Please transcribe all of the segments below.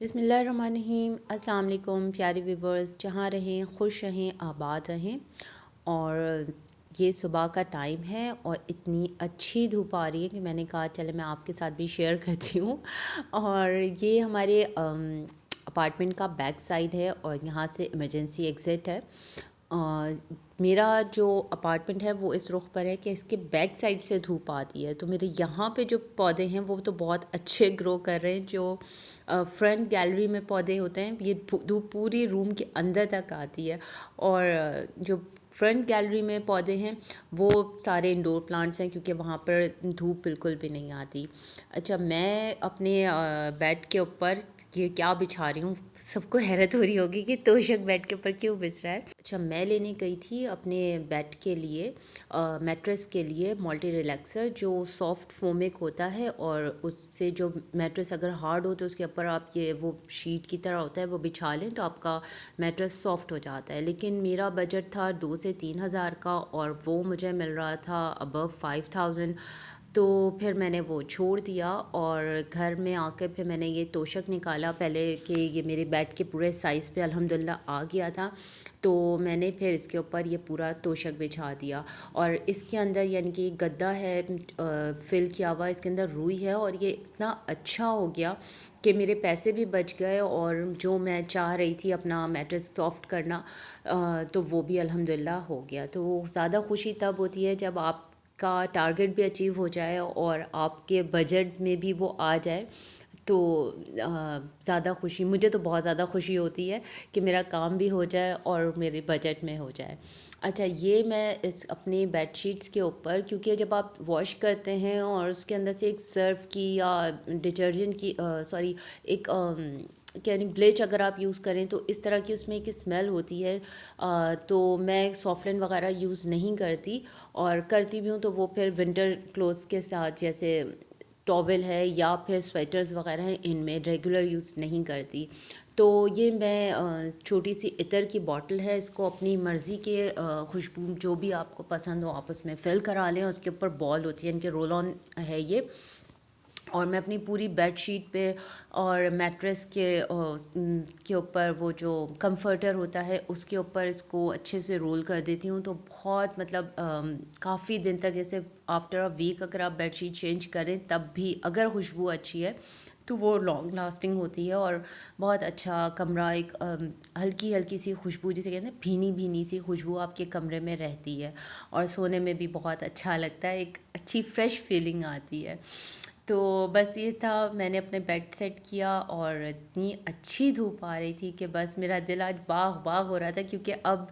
बिस्मिल्लाहिर्रहमानिर्रहीम। अस्सलाम वालेकुम प्यारे व्यूवर्स, जहाँ रहें खुश रहें आबाद रहें। और ये सुबह का टाइम है और इतनी अच्छी धूप आ रही है कि मैंने कहा चले मैं आपके साथ भी शेयर करती हूँ। और ये हमारे अपार्टमेंट का बैक साइड है और यहाँ से इमरजेंसी एग्ज़िट है। मेरा जो अपार्टमेंट है वो इस रुख पर है कि इसके बैक साइड से धूप आती है, तो मेरे यहाँ पे जो पौधे हैं वो तो बहुत अच्छे ग्रो कर रहे हैं। जो फ्रंट गैलरी में पौधे होते हैं, ये धूप पूरी रूम के अंदर तक आती है। और जो फ्रंट गैलरी में पौधे हैं वो सारे इंडोर प्लांट्स हैं, क्योंकि वहाँ पर धूप बिल्कुल भी नहीं आती। अच्छा, मैं अपने बेड के ऊपर ये क्या बिछा रही हूँ, सबको हैरत हो रही होगी कि तोशक बेड के ऊपर क्यों बिछ रहा है। अच्छा, मैं लेने गई थी अपने बेड के लिए मैट्रेस के लिए मल्टी रिलैक्सर, जो सॉफ्ट फोमिक होता है। और उससे जो मैट्रेस अगर हार्ड हो तो उसके ऊपर आप ये वो शीट की तरह होता है वो बिछा लें तो आपका मैट्रेस सॉफ्ट हो जाता है। लेकिन मेरा बजट था 2 से 3 हज़ार का और वो मुझे मिल रहा था अबव 5000। तो फिर मैंने वो छोड़ दिया और घर में आकर फिर मैंने ये तोशक निकाला पहले कि ये मेरे बेड के पूरे साइज़ पे अल्हम्दुलिल्लाह आ गया था। तो मैंने फिर इसके ऊपर ये पूरा तोशक बिछा दिया। और इसके अंदर यानी कि गद्दा है फिल किया हुआ, इसके अंदर रुई है और ये इतना अच्छा हो गया कि मेरे पैसे भी बच गए और जो मैं चाह रही थी अपना मैट्रेस सॉफ्ट करना तो वो भी अल्हम्दुलिल्लाह हो गया। तो ज़्यादा खुशी तब होती है जब आपका टारगेट भी अचीव हो जाए और आपके बजट में भी वो आ जाए। तो ज़्यादा खुशी, मुझे तो बहुत ज़्यादा खुशी होती है कि मेरा काम भी हो जाए और मेरे बजट में हो जाए। अच्छा, ये मैं इस अपनी बेडशीट्स के ऊपर, क्योंकि जब आप वॉश करते हैं और उसके अंदर से एक सर्फ़ की या डिटर्जेंट की सॉरी एक यानी ब्लीच अगर आप यूज़ करें तो इस तरह की उसमें एक स्मेल होती है। तो मैं सॉफ्टलाइन वगैरह यूज़ नहीं करती, और करती भी हूँ तो वो फिर विंटर क्लोथ्स के साथ, जैसे टॉवल है या फिर स्वेटर्स वगैरह हैं, इनमें रेगुलर यूज़ नहीं करती। तो ये मैं छोटी सी इत्र की बॉटल है, इसको अपनी मर्ज़ी के खुशबू जो भी आपको पसंद हो आप उसमें फ़िल करा लें। उसके ऊपर बॉल होती है, इनके रोल ऑन है ये। और मैं अपनी पूरी बेडशीट पे और मैट्रेस के ऊपर वो जो कंफर्टर होता है उसके ऊपर इसको अच्छे से रोल कर देती हूँ। तो बहुत मतलब काफ़ी दिन तक, ऐसे आफ्टर अ वीक अगर आप बेडशीट चेंज करें तब भी अगर खुशबू अच्छी है तो वो लॉन्ग लास्टिंग होती है। और बहुत अच्छा कमरा, एक हल्की हल्की सी खुशबू, जिसे कहते हैं भीनी भीनी सी खुशबू आपके कमरे में रहती है और सोने में भी बहुत अच्छा लगता है, एक अच्छी फ्रेश फीलिंग आती है। तो बस ये था, मैंने अपने बेड सेट किया और इतनी अच्छी धूप आ रही थी कि बस मेरा दिल आज बाग बाग हो रहा था, क्योंकि अब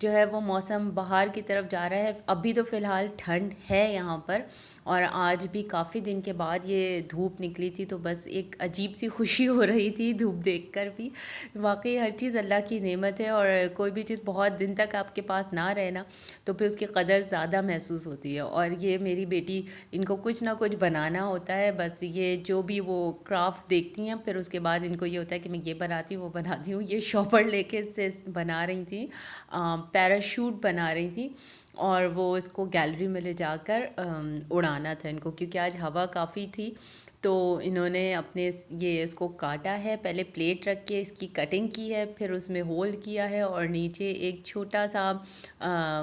जो है वो मौसम बाहर की तरफ जा रहा है। अभी तो फ़िलहाल ठंड है यहाँ पर, और आज भी काफ़ी दिन के बाद ये धूप निकली थी तो बस एक अजीब सी खुशी हो रही थी धूप देखकर भी। वाकई हर चीज़ अल्लाह की नेमत है, और कोई भी चीज़ बहुत दिन तक आपके पास ना रहे ना तो फिर उसकी कदर ज़्यादा महसूस होती है। और ये मेरी बेटी, इनको कुछ ना कुछ बनाना होता है, बस ये जो भी वो क्राफ्ट देखती हैं फिर उसके बाद इनको ये होता है कि मैं ये बनाती हूँ वो बनाती हूँ। ये शॉपर लेके से बना रही थी, पैराशूट बना रही थी, और वो इसको गैलरी में ले जाकर उड़ाना था इनको, क्योंकि आज हवा काफ़ी थी। तो इन्होंने अपने ये इसको काटा है, पहले प्लेट रख के इसकी कटिंग की है, फिर उसमें होल किया है और नीचे एक छोटा सा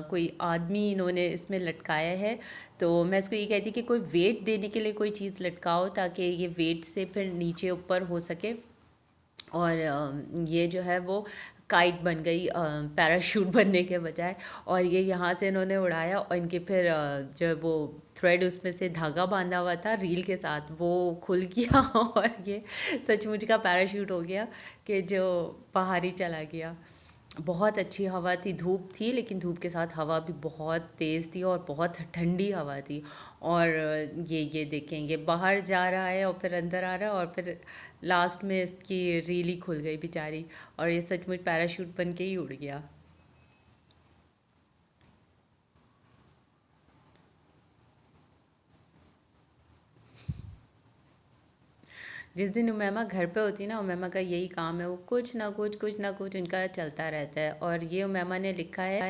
कोई आदमी इन्होंने इसमें लटकाया है। तो मैं इसको ये कहती कि कोई वेट देने के लिए कोई चीज़ लटकाओ ताकि ये वेट से फिर नीचे ऊपर हो सके। और ये जो है वो काइट बन गई पैराशूट बनने के बजाय। और ये यहाँ से इन्होंने उड़ाया और इनके फिर जो है वो थ्रेड, उसमें से धागा बांधा हुआ था रील के साथ, वो खुल गया और ये सचमुच का पैराशूट हो गया कि जो बाहर ही चला गया। बहुत अच्छी हवा थी, धूप थी लेकिन धूप के साथ हवा भी बहुत तेज़ थी और बहुत ठंडी हवा थी। और ये देखें, ये बाहर जा रहा है और फिर अंदर आ रहा है और फिर लास्ट में इसकी रील ही खुल गई बेचारी, और ये सचमुच पैराशूट बन के ही उड़ गया। जिस दिन उमैमा घर पे होती है ना, उमैमा का यही काम है, वो कुछ ना कुछ उनका चलता रहता है। और ये उमैमा ने लिखा है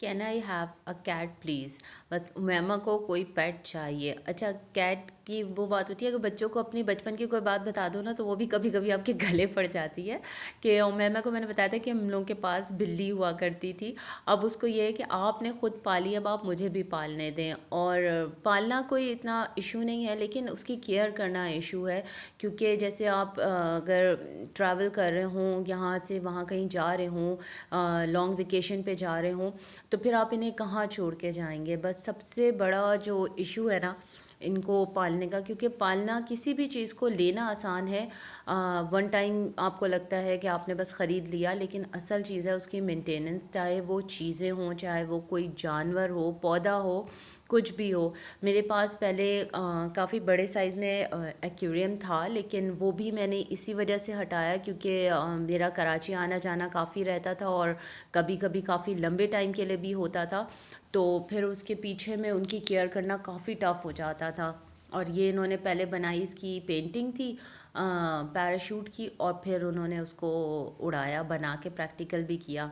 can I have a cat please. बस मैमा को कोई पेट चाहिए। अच्छा, कैट की वो बात होती है कि बच्चों को अपनी बचपन की कोई बात बता दो ना, तो वो भी कभी कभी आपके गले पड़ जाती है। कि मैमा को मैंने बताया था कि हम लोगों के पास बिल्ली हुआ करती थी। अब उसको ये है कि आपने ख़ुद पाली, अब आप मुझे भी पालने दें। और पालना कोई इतना इशू नहीं है, लेकिन उसकी केयर करना इशू है। क्योंकि जैसे आप अगर ट्रैवल कर रहे हों, यहाँ से वहाँ कहीं जा रहे हों, लॉन्ग वेकेशन पे जा रहे हों, तो फिर आप इन्हें कहाँ छोड़ के जाएंगे। बस सबसे बड़ा जो इशू है ना इनको पालने का, क्योंकि पालना किसी भी चीज़ को लेना आसान है। वन टाइम आपको लगता है कि आपने बस ख़रीद लिया, लेकिन असल चीज़ है उसकी मेंटेनेंस, चाहे वो चीज़ें हों, चाहे वो कोई जानवर हो, पौधा हो, कुछ भी हो। मेरे पास पहले काफ़ी बड़े साइज़ में एक्वेरियम था, लेकिन वो भी मैंने इसी वजह से हटाया क्योंकि मेरा कराची आना जाना काफ़ी रहता था और कभी कभी काफ़ी लंबे टाइम के लिए भी होता था। तो फिर उसके पीछे में उनकी केयर करना काफ़ी टफ़ हो जाता था। और ये इन्होंने पहले बनाई, इसकी पेंटिंग थी पैराशूट की, और फिर उन्होंने उसको उड़ाया, बना के प्रैक्टिकल भी किया।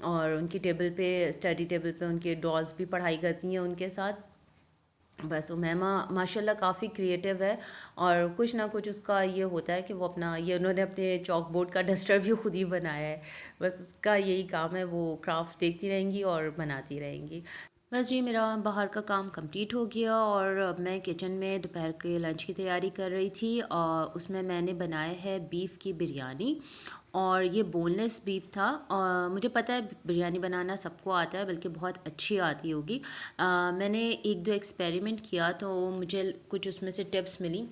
और उनकी टेबल पे, स्टडी टेबल पे उनके डॉल्स भी पढ़ाई करती हैं उनके साथ। बस उमैमा माशाल्लाह काफ़ी क्रिएटिव है, और कुछ ना कुछ उसका ये होता है कि वो अपना, ये उन्होंने अपने चॉक बोर्ड का डस्टर भी खुद ही बनाया है। बस उसका यही काम है, वो क्राफ्ट देखती रहेंगी और बनाती रहेंगी। बस जी, मेरा बाहर का काम कंप्लीट हो गया और अब मैं किचन में दोपहर के लंच की तैयारी कर रही थी। उसमें मैंने बनाया है बीफ़ की बिरयानी, और ये बोनलेस बीफ था। मुझे पता है बिरयानी बनाना सबको आता है, बल्कि बहुत अच्छी आती होगी। मैंने एक दो एक्सपेरिमेंट किया तो मुझे कुछ उसमें से टिप्स मिली,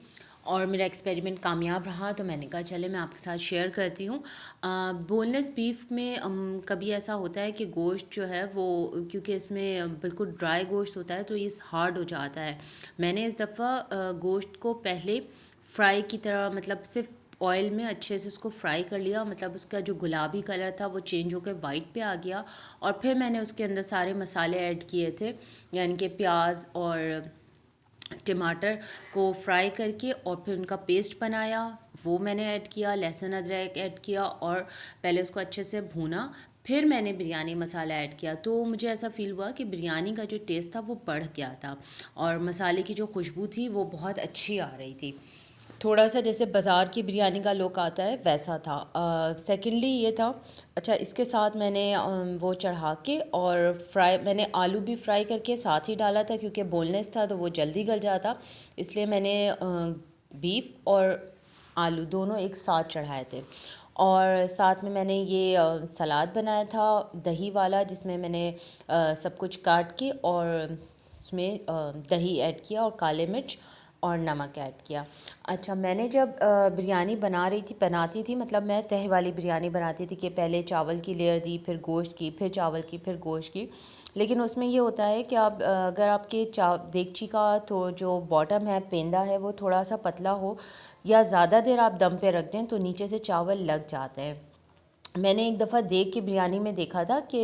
और मेरा एक्सपेरिमेंट कामयाब रहा, तो मैंने कहा चले मैं आपके साथ शेयर करती हूँ। बोनलेस बीफ में कभी ऐसा होता है कि गोश्त जो है वो, क्योंकि इसमें बिल्कुल ड्राई गोश्त होता है, तो ये हार्ड हो जाता है। मैंने इस दफ़ा गोश्त को पहले फ्राई की तरह, मतलब सिर्फ ऑयल में अच्छे से उसको फ्राई कर लिया, मतलब उसका जो गुलाबी कलर था वो चेंज होकर वाइट पे आ गया। और फिर मैंने उसके अंदर सारे मसाले ऐड किए थे, यानी कि प्याज और टमाटर को फ्राई करके, और फिर उनका पेस्ट बनाया, वो मैंने ऐड किया, लहसुन अदरक ऐड किया, और पहले उसको अच्छे से भूना। फिर मैंने बिरयानी मसाला ऐड किया, तो मुझे ऐसा फ़ील हुआ कि बिरयानी का जो टेस्ट था वो बढ़ गया था, और मसाले की जो खुशबू थी वो बहुत अच्छी आ रही थी। थोड़ा सा जैसे बाज़ार की बिरयानी का लुक आता है वैसा था। सेकेंडली ये था, अच्छा इसके साथ मैंने वो चढ़ा के, और फ्राई मैंने आलू भी फ्राई करके साथ ही डाला था, क्योंकि बोनलेस था तो वो जल्दी गल जाता, इसलिए मैंने बीफ और आलू दोनों एक साथ चढ़ाए थे। और साथ में मैंने ये सलाद बनाया था दही वाला, जिसमें मैंने सब कुछ काट के और उसमें दही ऐड किया, और काले मिर्च और नमक ऐड किया। अच्छा, मैंने जब बिरयानी बनाती थी, मतलब मैं तह वाली बिरयानी बनाती थी कि पहले चावल की लेयर दी, फिर गोश्त की, फिर चावल की, फिर गोश्त की। लेकिन उसमें ये होता है कि आप अगर आपके देगची का तो जो बॉटम है, पेंदा है, वो थोड़ा सा पतला हो, या ज़्यादा देर आप दम पे रख दें, तो नीचे से चावल लग जाते हैं। मैंने एक दफ़ा देग की बिरयानी में देखा था कि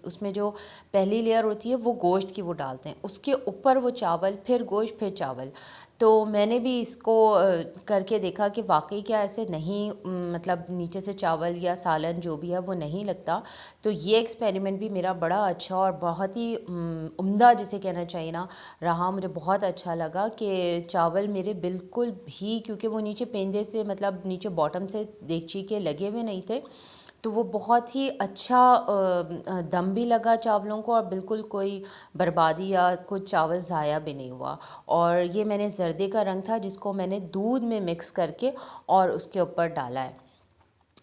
उसमें जो पहली लेयर होती है वो गोश्त की वो डालते हैं, उसके ऊपर वो चावल, फिर गोश्त, फिर चावल। तो मैंने भी इसको करके देखा कि वाकई क्या ऐसे नहीं, मतलब नीचे से चावल या सालन जो भी है वो नहीं लगता। तो ये एक्सपेरिमेंट भी मेरा बड़ा अच्छा और बहुत ही उम्दा, जिसे कहना चाहिए ना, रहा। मुझे बहुत अच्छा लगा कि चावल मेरे बिल्कुल भी, क्योंकि वो नीचे पेंदे से, मतलब नीचे बॉटम से देगची के लगे हुए नहीं थे, तो वो बहुत ही अच्छा दम भी लगा चावलों को, और बिल्कुल कोई बर्बादी या कुछ चावल ज़ाया भी नहीं हुआ। और ये मैंने जर्दे का रंग था जिसको मैंने दूध में मिक्स करके और उसके ऊपर डाला है।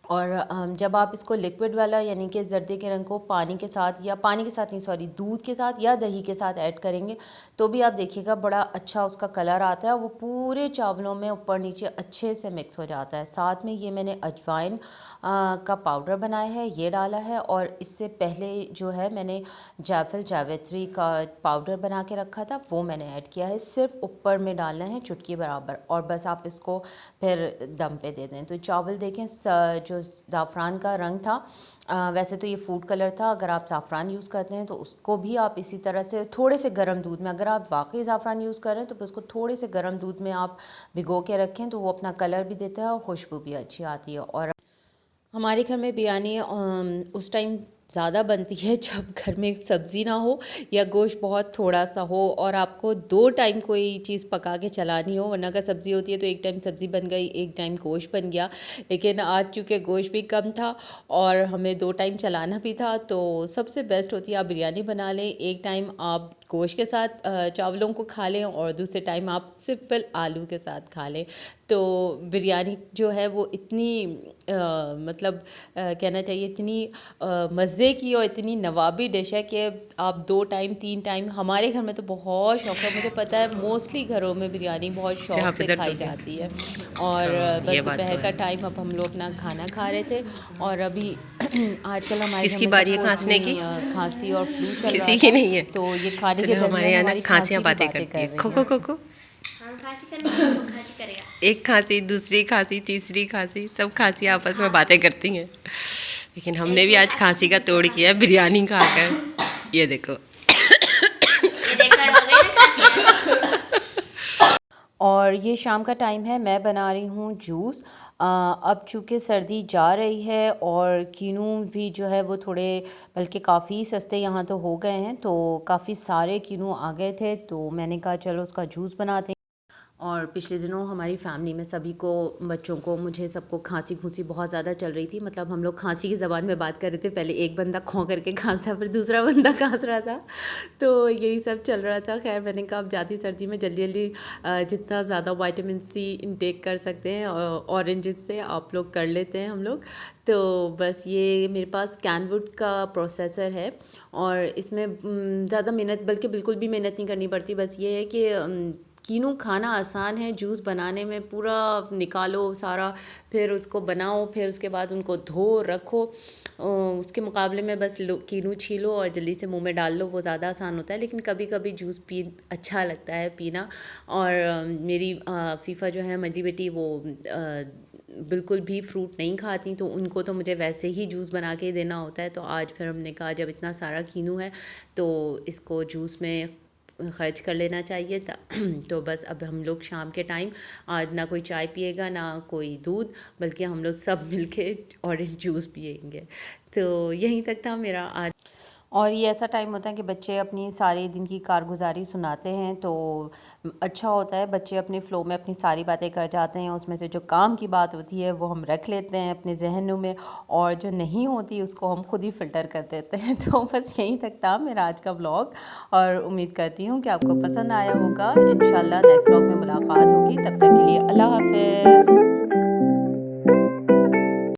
और जब आप इसको लिक्विड वाला, यानी कि जर्दे के रंग को पानी के साथ, या पानी के साथ नहीं, सॉरी, दूध के साथ या दही के साथ ऐड करेंगे, तो भी आप देखिएगा बड़ा अच्छा उसका कलर आता है, वो पूरे चावलों में ऊपर नीचे अच्छे से मिक्स हो जाता है। साथ में ये मैंने अजवाइन का पाउडर बनाया है, ये डाला है, और इससे पहले जो है मैंने जायफल जावित्री का पाउडर बना के रखा था, वो मैंने ऐड किया है। सिर्फ ऊपर में डालना है चुटकी बराबर, और बस आप इसको फिर दम पे दे दें। तो चावल देखें, जो ज़ाफ़रान का रंग था, वैसे तो ये फूड कलर था, अगर आप ज़ाफ़रान यूज़ करते हैं तो उसको भी आप इसी तरह से थोड़े से गर्म दूध में, अगर आप वाकई ज़ाफ़रान यूज़ कर रहे हैं तो उसको थोड़े से गर्म दूध में आप भिगो के रखें, तो वो अपना कलर भी देता है और खुशबू भी अच्छी आती है। और हमारे घर में बिरयानी उस टाइम ज़्यादा बनती है जब घर में सब्ज़ी ना हो या गोश्त बहुत थोड़ा सा हो और आपको 2 टाइम कोई चीज़ पका के चलानी हो, वरना अगर सब्ज़ी होती है तो एक टाइम सब्ज़ी बन गई, एक टाइम गोश्त बन गया। लेकिन आज चूँकि गोश्त भी कम था और हमें 2 टाइम चलाना भी था, तो सबसे बेस्ट होती है आप बिरयानी बना लें। एक टाइम आप गोश्त के साथ चावलों को खा लें और दूसरे टाइम आप सिंपल आलू के साथ खा लें। तो बिरयानी जो है वो इतनी मतलब कहना चाहिए इतनी मज़े की और इतनी नवाबी डिश है कि आप 2 टाइम 3 टाइम, हमारे घर में तो बहुत शौक है, मुझे पता है मोस्टली घरों में बिरयानी बहुत शौक यहाँ पे से दर्द हो खाई गया। जाती है। और हाँ, बस ये बात तो दोपहर का है। टाइम अब हम लोग अपना खाना खा रहे थे और अभी आजकल हमारे घर किसकी में बारी है सबको खाँसने की? इतनी खांसी और फ्लू चल रहा किसी की था, नहीं है। तो ये खाने के चलो हमारे दरमियान यहाँ ना हमारी खाँसियाँ खांसी भी बातें बातें करती कर हैं। रही खो, खो, हैं। खो, खो। हम खांसी करेंगे तो वो खांसी करेगा। एक खाँसी, दूसरी खाँसी, तीसरी खाँसी, सब खाँसियाँ आपस में बातें करती हैं। लेकिन हमने भी आज खाँसी का तोड़ किया है बिरयानी खाकर। ये देखो। ये देखो हो गई ना खांसी। और ये शाम का टाइम है, मैं बना रही हूँ जूस। अब चूँकि सर्दी जा रही है और कीनू भी जो है वो थोड़े बल्कि काफ़ी सस्ते यहाँ तो हो गए हैं, तो काफ़ी सारे कीनू आ गए थे, तो मैंने कहा चलो उसका जूस बनाते हैं। और पिछले दिनों हमारी फैमिली में सभी को, बच्चों को, मुझे, सबको खांसी खूंसी बहुत ज़्यादा चल रही थी। मतलब हम लोग खांसी की ज़बान में बात कर रहे थे, पहले एक बंदा खौं करके खांसता, फिर दूसरा बंदा खांस रहा था, तो यही सब चल रहा था। खैर मैंने कहा अब जाती सर्दी में जल्दी जल्दी जितना ज़्यादा विटामिन सी इंटेक कर सकते हैं ऑरेंजेस से आप लोग कर लेते हैं हम लोग। तो बस ये मेरे पास कैनवुड का प्रोसेसर है और इसमें ज़्यादा मेहनत, बल्कि बिल्कुल भी मेहनत नहीं करनी पड़ती। बस ये है कि कीनू खाना आसान है, जूस बनाने में पूरा निकालो सारा, फिर उसको बनाओ, फिर उसके बाद उनको धो रखो। उसके मुकाबले में बस कीनू छीलो और जल्दी से मुंह में डाल लो, वो ज़्यादा आसान होता है। लेकिन कभी कभी जूस पी अच्छा लगता है पीना। और मेरी फीफा जो है मझली बेटी, वो बिल्कुल भी फ्रूट नहीं खाती, तो उनको तो मुझे वैसे ही जूस बना के देना होता है। तो आज फिर हमने कहा जब इतना सारा कीनू है तो इसको जूस में ख़र्च कर लेना चाहिए था। तो बस अब हम लोग शाम के टाइम आज ना कोई चाय पिएगा ना कोई दूध, बल्कि हम लोग सब मिलके ऑरेंज जूस पिएंगे। तो यहीं तक था मेरा आज। और ये ऐसा टाइम होता है कि बच्चे अपनी सारे दिन की कारगुजारी सुनाते हैं, तो अच्छा होता है, बच्चे अपने फ़्लो में अपनी सारी बातें कर जाते हैं। उसमें से जो काम की बात होती है वो हम रख लेते हैं अपने ज़हनों में, और जो नहीं होती उसको हम खुद ही फ़िल्टर कर देते हैं। तो बस यहीं तक था मेरा आज का व्लॉग, और उम्मीद करती हूँ कि आपको पसंद आया होगा। इंशाल्लाह नेक्स्ट व्लॉग में मुलाकात होगी, तब तक के लिए अल्लाह हाफ़िज़।